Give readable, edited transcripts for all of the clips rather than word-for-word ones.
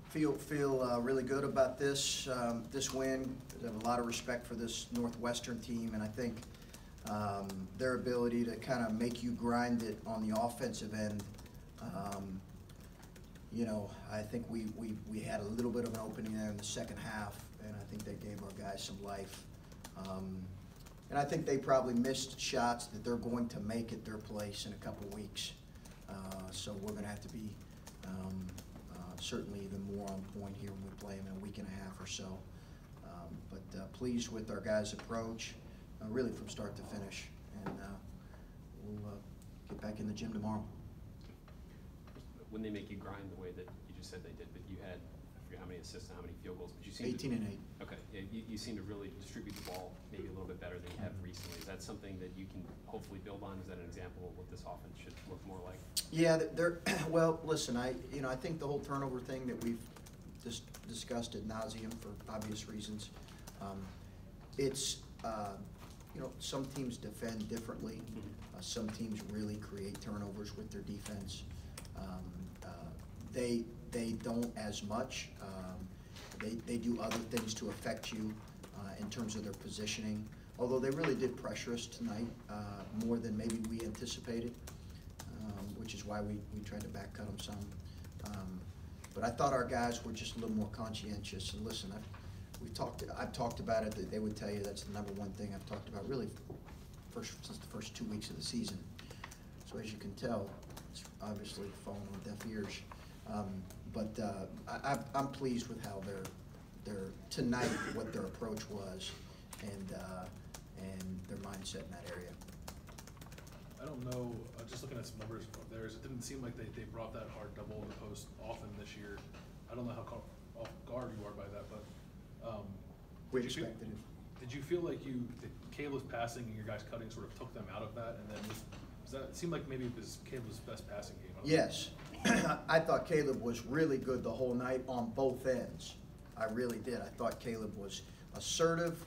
Feel really good about this win. I have a lot of respect for this Northwestern team, and I think their ability to kind of make you grind it on the offensive end. I think we had a little bit of an opening there in the second half, and I think they gave our guys some life. And I think they probably missed shots that they're going to make at their place in a couple weeks. So we're going to have to be certainly even more on point here when we play them in a week and a half or so. But pleased with our guys' approach, really from start to finish. And we'll get back in the gym tomorrow. When they make you grind the way that you just said they did, but you had, I forget how many assists and how many field goals, but you seem 18 and 8. Okay, yeah, you seem to really distribute the ball maybe a little bit better than you have recently. Is that something that you can hopefully build on? Is that an example of what this offense should look more like? Yeah, well, listen, I think the whole turnover thing that we've discussed ad nauseum for obvious reasons. Some teams defend differently. Some teams really create turnovers with their defense. They don't as much. They do other things to affect you in terms of their positioning. Although they really did pressure us tonight more than maybe we anticipated, which is why we tried to back cut them some. But I thought our guys were just a little more conscientious. And listen, I've talked about it. They would tell you that's the number one thing I've talked about really since the first 2 weeks of the season. So as you can tell, it's obviously falling on deaf ears. But I'm pleased with how their tonight, what their approach was, and their mindset in that area. I don't know, just looking at some numbers of theirs, it didn't seem like they brought that hard double in the post often this year. I don't know how off guard you are by that, but We expected it. Did you feel like Caleb's passing and your guys cutting sort of took them out of that, and then it seemed like maybe it was Caleb's best passing game? Yes. I thought Caleb was really good the whole night on both ends. I really did. I thought Caleb was assertive.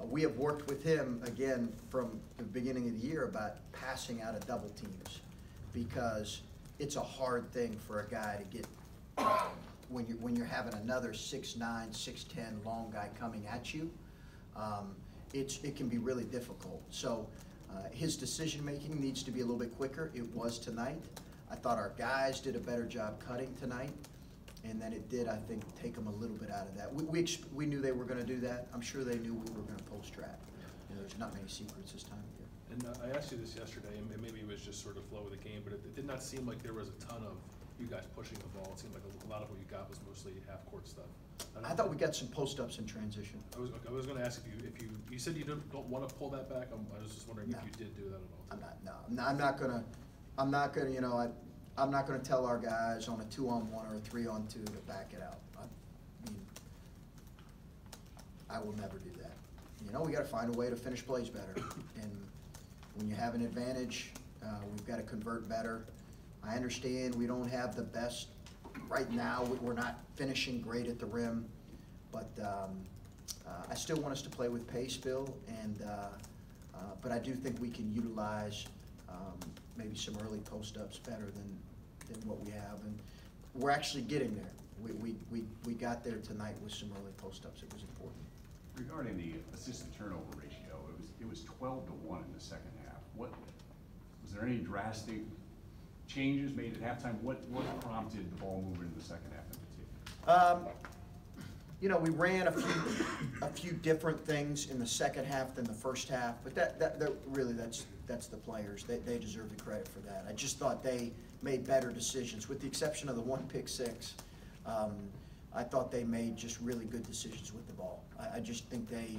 We have worked with him, again, from the beginning of the year about passing out of double teams because it's a hard thing for a guy to get when you're having another 6'9", 6'10" long guy coming at you. It can be really difficult. So his decision-making needs to be a little bit quicker. It was tonight. I thought our guys did a better job cutting tonight, and then it did, I think, take them a little bit out of that. We knew they were going to do that. I'm sure they knew we were going to post trap. There's not many secrets this time of year. And I asked you this yesterday, and maybe it was just sort of flow of the game, but it did not seem like there was a ton of you guys pushing the ball. It seemed like a lot of what you got was mostly half-court stuff. I thought we got some post-ups in transition. I was going to ask if you said you don't want to pull that back. I was just wondering if you did do that at all. I'm not gonna tell our guys on a 2-on-1 or a 3-on-2 to back it out. I will never do that. We got to find a way to finish plays better. And when you have an advantage, we've got to convert better. I understand we don't have the best right now. We're not finishing great at the rim, but I still want us to play with pace, Bill. And but I do think we can utilize maybe some early post-ups better than what we have, and we're actually getting there. We got there tonight with some early post-ups. It was important. Regarding the assist-to-turnover ratio, it was 12-1 in the second half. Was there any drastic changes made at halftime? What prompted the ball movement in the second half in particular? We ran a few different things in the second half than the first half, but that really that's the players. They deserve the credit for that. I just thought they made better decisions, with the exception of the one pick six. I thought they made just really good decisions with the ball. I just think they,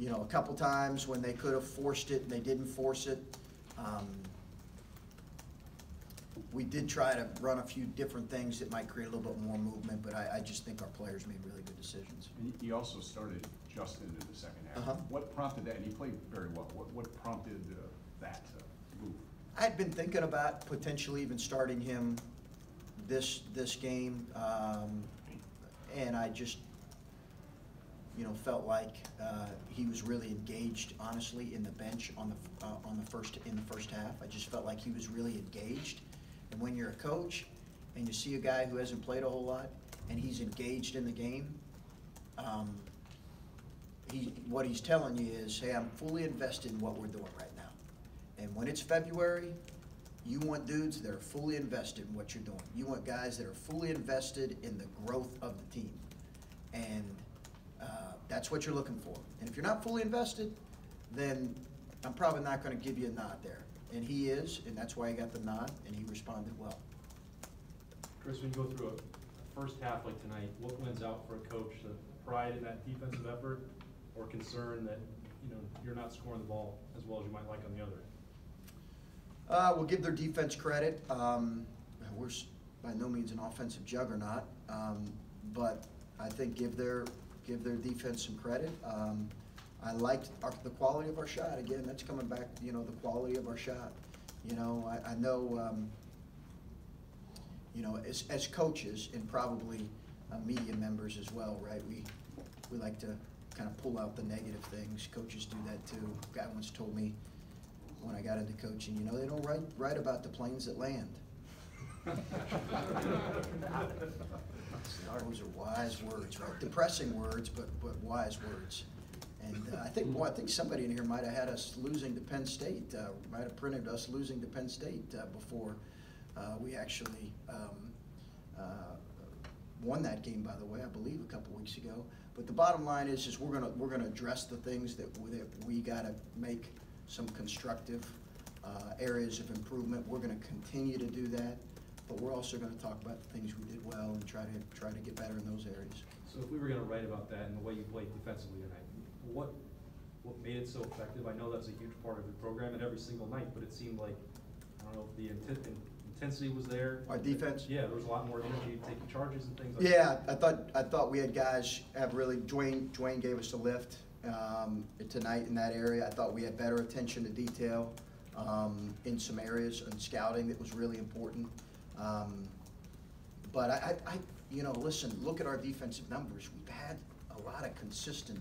a couple times when they could have forced it and they didn't force it. We did try to run a few different things that might create a little bit more movement, but I just think our players made really good decisions. And you also started Justin in the second half. What prompted that? And he played very well. What prompted that move? I had been thinking about potentially even starting him this game, and I just felt like he was really engaged, honestly, in the bench in the first half. I just felt like he was really engaged. And when you're a coach and you see a guy who hasn't played a whole lot and he's engaged in the game, what he's telling you is, hey, I'm fully invested in what we're doing right now. And when it's February, you want dudes that are fully invested in what you're doing. You want guys that are fully invested in the growth of the team. And that's what you're looking for. And if you're not fully invested, then I'm probably not going to give you a nod there. And he is, and that's why he got the nod, and he responded well. Chris, when you go through a first half like tonight, what wins out for a coach? The pride in that defensive effort, or concern that you're not scoring the ball as well as you might like on the other? We'll give their defense credit. We're by no means an offensive juggernaut, but I think give their defense some credit. I liked the quality of our shot. Again, that's coming back, the quality of our shot. I know, as coaches and probably media members as well, right? We like to kind of pull out the negative things. Coaches do that too. A guy once told me when I got into coaching, they don't write about the planes that land. Those are wise words, right? Depressing words, but wise words. And I think somebody in here might have had us losing to Penn State. Might have printed us losing to Penn State before we actually won that game. By the way, I believe a couple weeks ago. But the bottom line is we're gonna address the things that we gotta make some constructive areas of improvement. We're gonna continue to do that. But we're also going to talk about the things we did well and try to get better in those areas. So if we were going to write about that and the way you played defensively tonight, what made it so effective? I know that's a huge part of your program and every single night, but it seemed like, I don't know if the intensity was there. Our defense? Yeah, there was a lot more energy taking charges and things like that. Yeah, I thought we had guys have really, Dwayne gave us a lift tonight in that area. I thought we had better attention to detail in some areas and scouting that was really important. But listen, look at our defensive numbers. We've had a lot of consistent,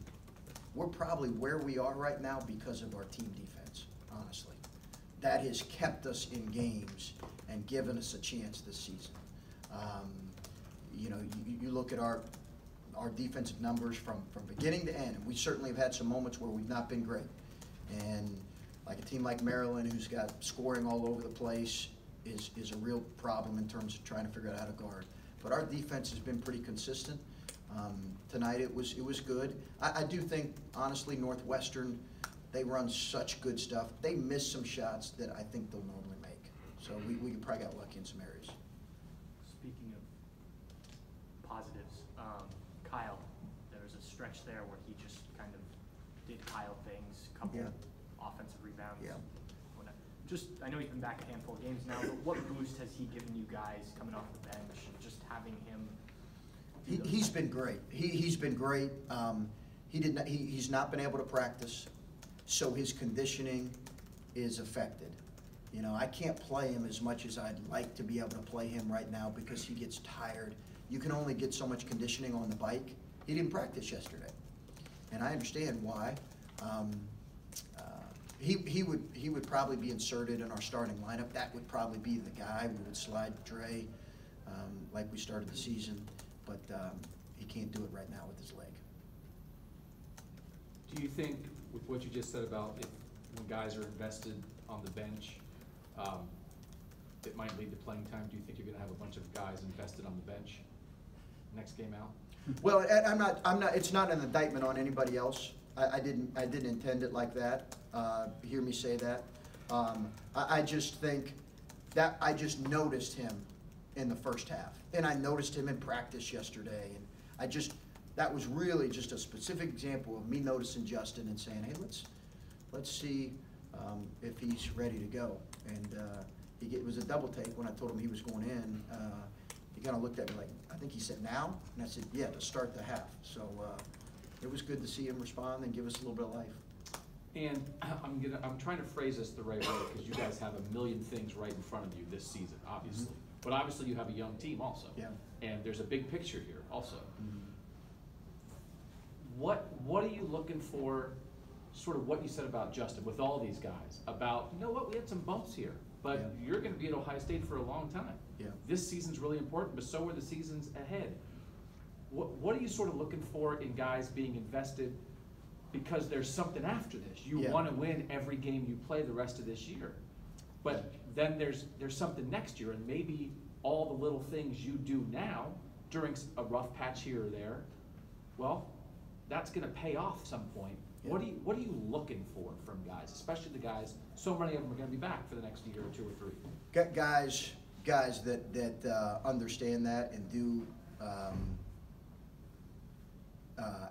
we're probably where we are right now because of our team defense, honestly. That has kept us in games and given us a chance this season. You look at our defensive numbers from beginning to end, and we certainly have had some moments where we've not been great. And like a team like Maryland, who's got scoring all over the place, is a real problem in terms of trying to figure out how to guard. But our defense has been pretty consistent. Tonight it was good. I do think, honestly, Northwestern, they run such good stuff. They miss some shots that I think they'll normally make. So we probably got lucky in some areas. Speaking of positives, Kyle, there was a stretch there where he just kind of did Kyle things, couple offensive rebounds. Yeah. I know he's been back a handful of games now, but what boost has he given you guys coming off the bench and just having him? He's been great. He's been great. He's not been able to practice, so his conditioning is affected. I can't play him as much as I'd like to be able to play him right now because he gets tired. You can only get so much conditioning on the bike. He didn't practice yesterday, and I understand why. He would probably be inserted in our starting lineup. That would probably be the guy. We would slide Dre like we started the season, but he can't do it right now with his leg. Do you think, with what you just said about when guys are invested on the bench, it might lead to playing time? Do you think you're going to have a bunch of guys invested on the bench next game out? Well, I'm not. It's not an indictment on anybody else. I didn't intend it like that. Hear me say that. I just think that I just noticed him in the first half, and I noticed him in practice yesterday, and that was really just a specific example of me noticing Justin and saying, hey, let's see if he's ready to go. And it was a double take when I told him he was going in. He kind of looked at me like, I think he said now, and I said, yeah, to start the half. So it was good to see him respond and give us a little bit of life. And I'm trying to phrase this the right way because you guys have a million things right in front of you this season, obviously. Mm-hmm. But obviously you have a young team also. Yeah. And there's a big picture here also. Mm-hmm. what are you looking for, sort of what you said about Justin, with all these guys, about, you know what, we had some bumps here, but Yeah. you're gonna be at Ohio State for a long time. Yeah. This season's really important, but so are the seasons ahead. What are you sort of looking for in guys being invested, because there's something after this? You Yeah. wanna win every game you play the rest of this year. But then there's something next year, and maybe all the little things you do now during a rough patch here or there, well, that's gonna pay off some point. Yeah. What are you looking for from guys, especially the guys, so many of them are gonna be back for the next year or two or three? Got guys that understand that and do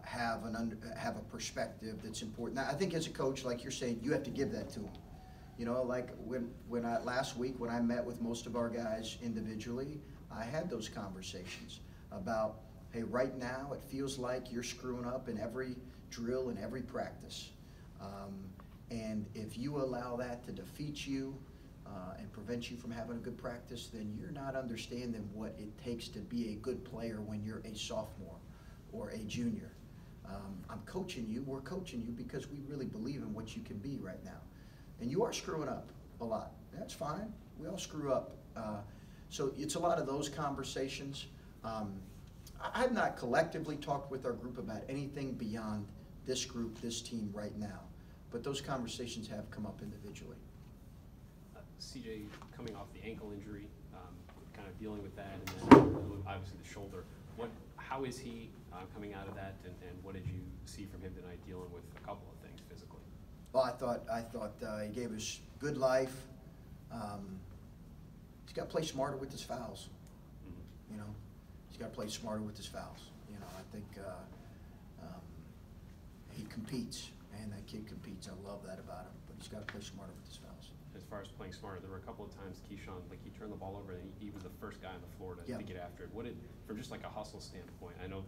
have a perspective that's important. Now, I think as a coach, like you're saying, you have to give that to them. You know, like last week when I met with most of our guys individually, I had those conversations about, hey, right now it feels like you're screwing up in every drill and every practice. And if you allow that to defeat you and prevent you from having a good practice, then you're not understanding what it takes to be a good player when you're a sophomore or a junior. I'm coaching you, we're coaching you because we really believe in what you can be right now. And you are screwing up a lot. That's fine. We all screw up. So it's a lot of those conversations. I've not collectively talked with our group about anything beyond this group, this team right now. But those conversations have come up individually. CJ, coming off the ankle injury, kind of dealing with that, and then obviously the shoulder. How is he coming out of that, and what did you see from him tonight dealing with a couple of things physically? Well, I thought he gave us good life. He's got to play smarter with his fouls. Mm-hmm. You know, he's got to play smarter with his fouls. You know, I think he competes, and that kid competes. I love that about him. But he's got to play smarter with his fouls. As far as playing smarter, there were a couple of times Keyshawn, like he turned the ball over and he was the first guy on the floor to get after it. From just like a hustle standpoint, I know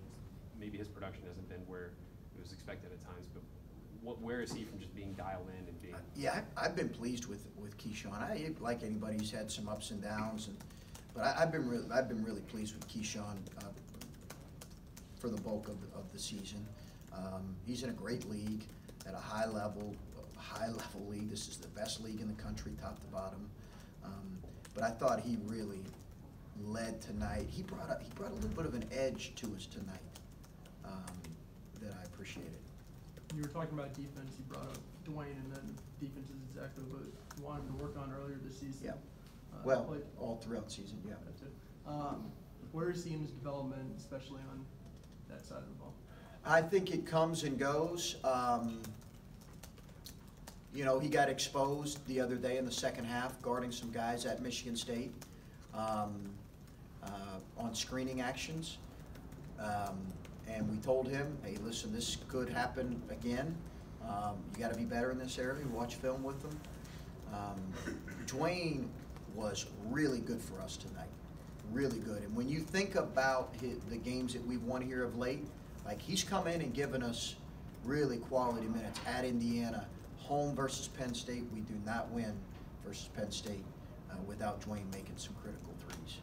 maybe his production hasn't been where it was expected at times, but where is he from just being dialed in and being? Yeah, I've been pleased with Keyshawn. Like anybody, he's had some ups and downs, but I've been really pleased with Keyshawn for the bulk of the season. He's in a great league at a high level league. This is the best league in the country, top to bottom. But I thought he really led tonight. He brought a little bit of an edge to us tonight that I appreciated. You were talking about defense. You brought up Dwayne, and then defense is exactly what you wanted to work on earlier this season. Yeah. Well, all throughout the season, yeah. That's it. Where is he in his development, especially on that side of the ball? I think it comes and goes. You know, he got exposed the other day in the second half, guarding some guys at Michigan State on screening actions. And we told him, hey, listen, this could happen again. You got to be better in this area. Watch film with them. Dwayne was really good for us tonight, really good. And when you think about the games that we've won here of late, like he's come in and given us really quality minutes at Indiana. Home versus Penn State, we do not win versus Penn State without Dwayne making some critical threes.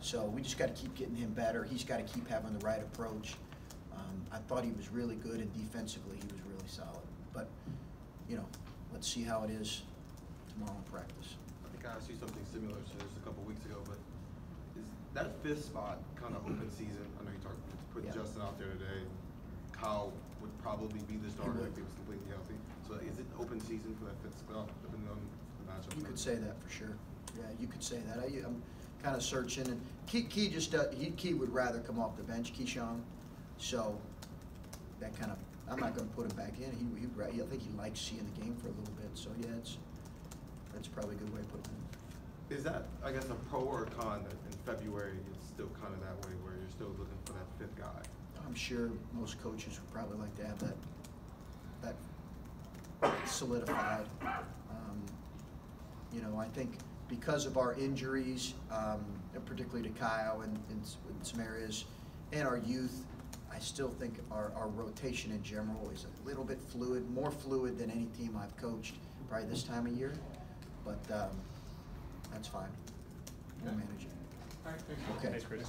So we just got to keep getting him better. He's got to keep having the right approach. I thought he was really good, and defensively he was really solid. But, you know, let's see how it is tomorrow in practice. I think I asked you something similar to this a couple weeks ago, but is that fifth spot kind of open season? I know you put Justin out there today. Kyle would probably be the starter if he was completely healthy. So is it open season for that fifth spot, depending on the matchup? You could say that for sure. Yeah, you could say that. I'm kind of searching, and Key would rather come off the bench, Keyshawn. So that kind of, I'm not going to put him back in. I think he likes seeing the game for a little bit. So yeah, that's probably a good way to put it in. Is that, I guess, a pro or a con that in February it's still kind of that way, where you're still looking for that fifth guy? I'm sure most coaches would probably like to have that solidified. You know, I think because of our injuries, and particularly to Kyle and in some areas, and our youth, I still think our rotation in general is a little bit fluid, more fluid than any team I've coached probably this time of year. But that's fine. We'll manage it. All right, thanks. Okay. Thanks, Chris.